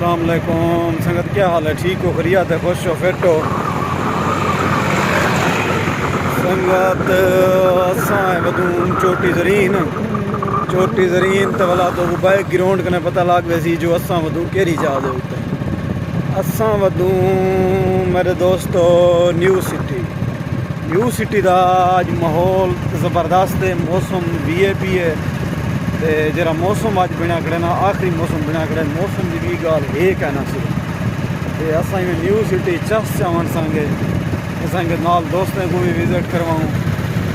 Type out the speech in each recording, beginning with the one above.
अस्सलाम वालेकुम संगत, क्या हाल है? ठीक हो, खैरियत है, खुश हो, फिट हो? संगत असां वदून चोटी ज़रीन तो वाला तो बाइक ग्राउंड कने पता लग वैसी जो असां वदूं केरी जा दे उत्ते असां वदूं मेरे दोस्तों न्यू सिटी दा अज माहौल ज़बरदस्त है। मौसम VIP है ते जरा मौसम अज बनया खड़े ना, आखिरी मौसम बनया खड़े, मौसम की भी गाल है कहना सिर्फ ते असां न्यू सिटी चस चावन संगे संगे नाल दोस्तों को भी विजिट करवाऊँ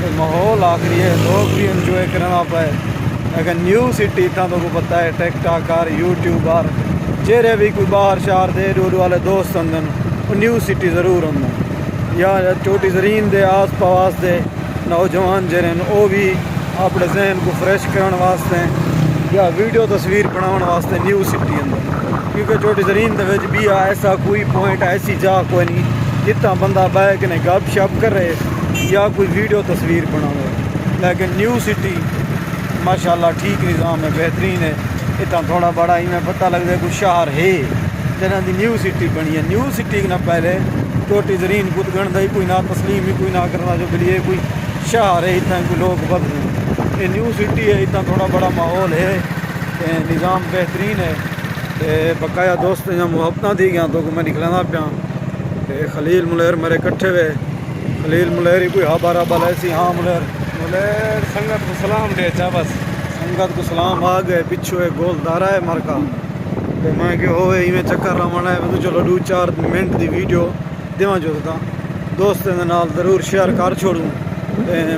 तो माहौल आखिरी है, लोग भी इंजॉय करना पाए। अगर न्यू सिटी इतना तो को पता है टिकटॉकर यूट्यूबर जेरे भी कोई बाहर शहर दे दूर वाले दोस्त होंगे वो न्यू सिटी ज़रूर होंगे, या चोटी ज़रीन दे आस पास दे नौजवान जेरे वो भी अपने जहन को फ्रेश करने वास्ते या वीडियो तस्वीर बनाने वास्ते न्यू सिटी अंदर, क्योंकि चोटी ज़रीन दे विच भी ऐसा कोई पॉइंट ऐसी जा कोई नहीं जितना बंदा बैग ने गप शप करे या कोई वीडियो तस्वीर बनावे। लेकिन न्यू सिटी माशाल्लाह ठीक निज़ाम है, बेहतरीन है। इतना थोड़ा बड़ा इन्हें पता लगता है कोई शहर है जना की न्यू सिटी बनी है। न्यू सिटी ना पहले चोटी ज़रीन कुदगण दा कोई ना तस्लीम ही कोई ना करना जो बलिए कोई शहर है, इतना कोई लोग बदले ये न्यू सिटी है। इतना थोड़ा बड़ा माहौल है, निज़ाम बेहतरीन है। बकाया दोस्त या मुहब्बत दी गया तो मैं निकलना पाया खलील मुलेर मेरे कट्ठे वे खलील मुलेर ही कोई हाबा राबा ऐसी। हाँ मुलेर संगत को सलाम दे चा बस संगत को सलाम आ गए पिछो एक गोलदारा है मरका तो मैं कि होवे इवें चक्कर रवाना है तो चलो 2-4 मिनट की वीडियो देवा जो दोस्तों के नाल ज़रूर शेयर कर छोड़ूँ।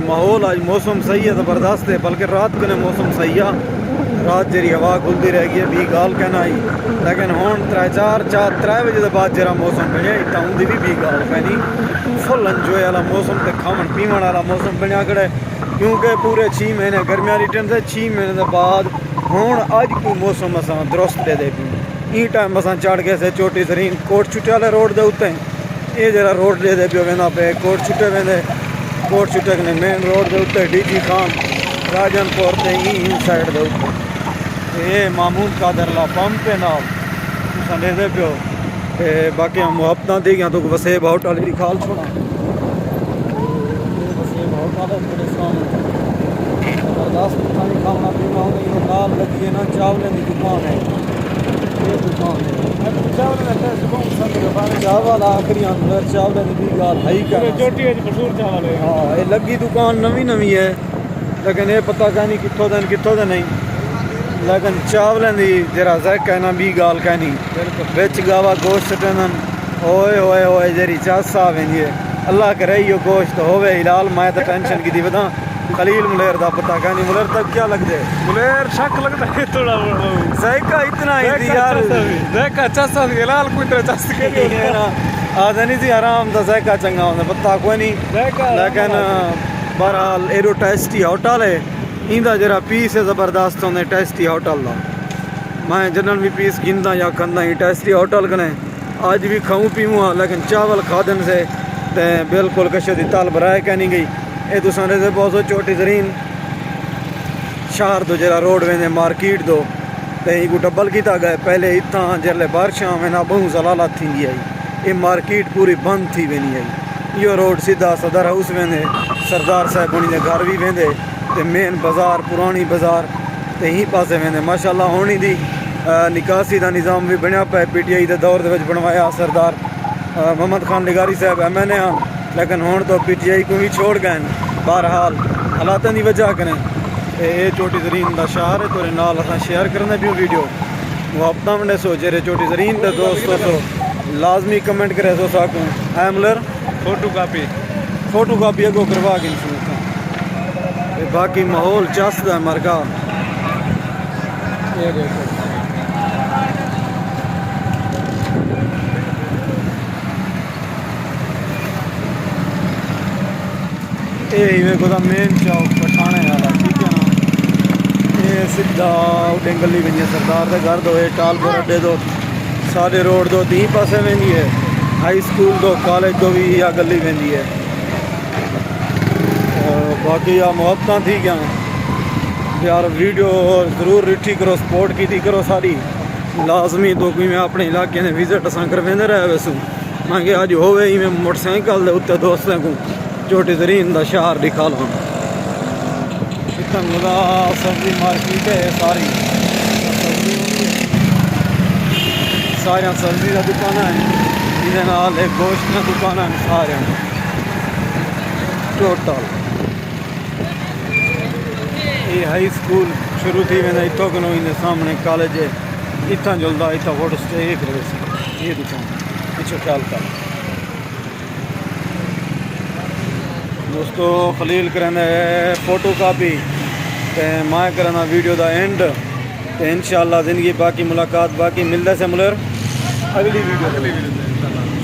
माहौल आज मौसम सही है, ज़बरदस्त है, बल्कि रात को मौसम सही है। रात जी हवा खुलती रह गई भी गाल कहना आई, लेकिन हूँ 3 बजे के बाद जरा मौसम बनया इतना उनकी भी गाल कहनी फुल इंजॉय वाला मौसम तो खावन पीवन वाला मौसम बनया खड़ा, क्योंकि पूरे 6 महीने गर्मियाँ रिटर्न से 6 महीने के बाद हूँ अज कोई मौसम असा दुरुस्त दे दे ई टाइम असा चढ़ गए से चोटी ज़रीन कोट छुट्टे वाले रोड के उत्ते ये जरा रोड दे दे पियो वेंदा पे कोट छुट्टे वेंदे कोट छुट्टे कने मेन रोड के उत्ते DG खान राजनपुर के इन साइड के उत्ते ये मामूद कादरला पंप पे नाल दे दे पियो। बाकी हम मुहब्बत दी गया तो वसेब होटल की खाल छोड़ा वसेब होटल बड़े सामने ज़बरदस्त खाने खाना पीना होगी नाल लगी है ना चावलें की दुकान है, ये दुकान है चावल आखिरी अंदर चावलें की भी गाल है ही कर चोटी मशहूर चावल है। हाँ ये लगी दुकान नवी है, लेकिन ये पता कहनी कितों दिन नहीं, लेकिन चावलें की जरा जैक कहना भी गाल कहनी बिच गावा गोश्त टन होए होए होए जरी चस आ वेंदी है। अल्लाह करे यो गोश्त होवे हिलाल, मैं तो टेंशन की थी बता खलील मुलेर दा पता कहनी मुलेर तक क्या लगते मुलेर शक लगता है थोड़ा जायका इतना ही थी यार, जायका चसा हिलाल कोई तरह चस के आधा नहीं थी आराम दा जायका चंगा होंदा पता कोई नहीं, लेकिन बहरहाल एडो टेस्टी होटल है इंदा जरा पीस है ज़बरदस्त होंगे टेस्टी होटल का। मैं जनरल भी पीस गिनदा या खंदा ही टेस्टी होटल कने आज भी खाऊँ पीऊँ, लेकिन चावल खादन से बिल्कुल कशे दी ताल बराए कहनी गई। ये तुसा दे बहुत चोटी ज़रीन शहर तो जरा रोड वेंदे मार्केट दो तो को डबल किया गया पहले इतना जल्ले बारिशां वेंदा बहु जलाला थी आई ये मार्केट पूरी बंद थी वेंदी आई। यो रोड सीधा सदर हाउस वेंदे सरदार साहब उन्हीं के घर भी वेंदे ते मेन बाज़ार पुरानी बाज़ार ते यहीं पासे वेंदे। माशाल्लाह होनी दी निकासी का निज़ाम भी बनया पे PTI के दौर के बनवाया सरदार मोहम्मद खान लिगारी साहब MNA हाँ, लेकिन हूँ तो PTI को ही छोड़ गए बहरहाल हालातों की वजह करें। ये चोटी ज़रीन का शहर है तो नाल अस शेयर करने भी वीडियो मुहब्बत में सो जेरे चोटी ज़रीन के दोस्तों तो लाजमी कमेंट करे सो सकूँ एमलर फोटो कापी अगो करवा के बाकी माहौल चसदा मरका ये देखो ये को मेन चौक पठाने वाला ठीक है ना, ये सीधा उठे गली बनी है सरदार के घर दो टालपुर अड्डे दो सारे रोड दो 3 पासे वेंदी है, हाई स्कूल दो कॉलेज दो भी या गली वेंदी है। बाकी या मुहब्बत थी क्या यार वीडियो ज़रूर रिठी करो सपोर्ट की थी करो सारी लाजमी तो कोई मैं अपने इलाके ने विजिट असा करवेंदे रहे वैसू मैं कि अज होवे ही मैं मोटरसाइकिल दे उत्ते दोस्तों को छोटी तरीन दा शहर दिखा लो। इतना मजा सब्जी मार्केट है सारी सारिया सब्जी का दुकान है जिहदे नाल गोश्त की दुकान है सारे टोटल। ये हाई स्कूल शुरू थी वेंदा इतों कनो इने सामने कॉलेज है इतना जुलदा इतना फोटो स्टेट ये दुकान पीछे ख्याल कर दोस्तों खलील करना है फोटो कापी ते मैं करना वीडियो दा एंड ते इंशाअल्लाह जिंदगी बाकी मुलाकात बाकी मिलता से मुलर अगली वीडियो।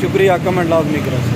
शुक्रिया कमेंट लाजमी करो।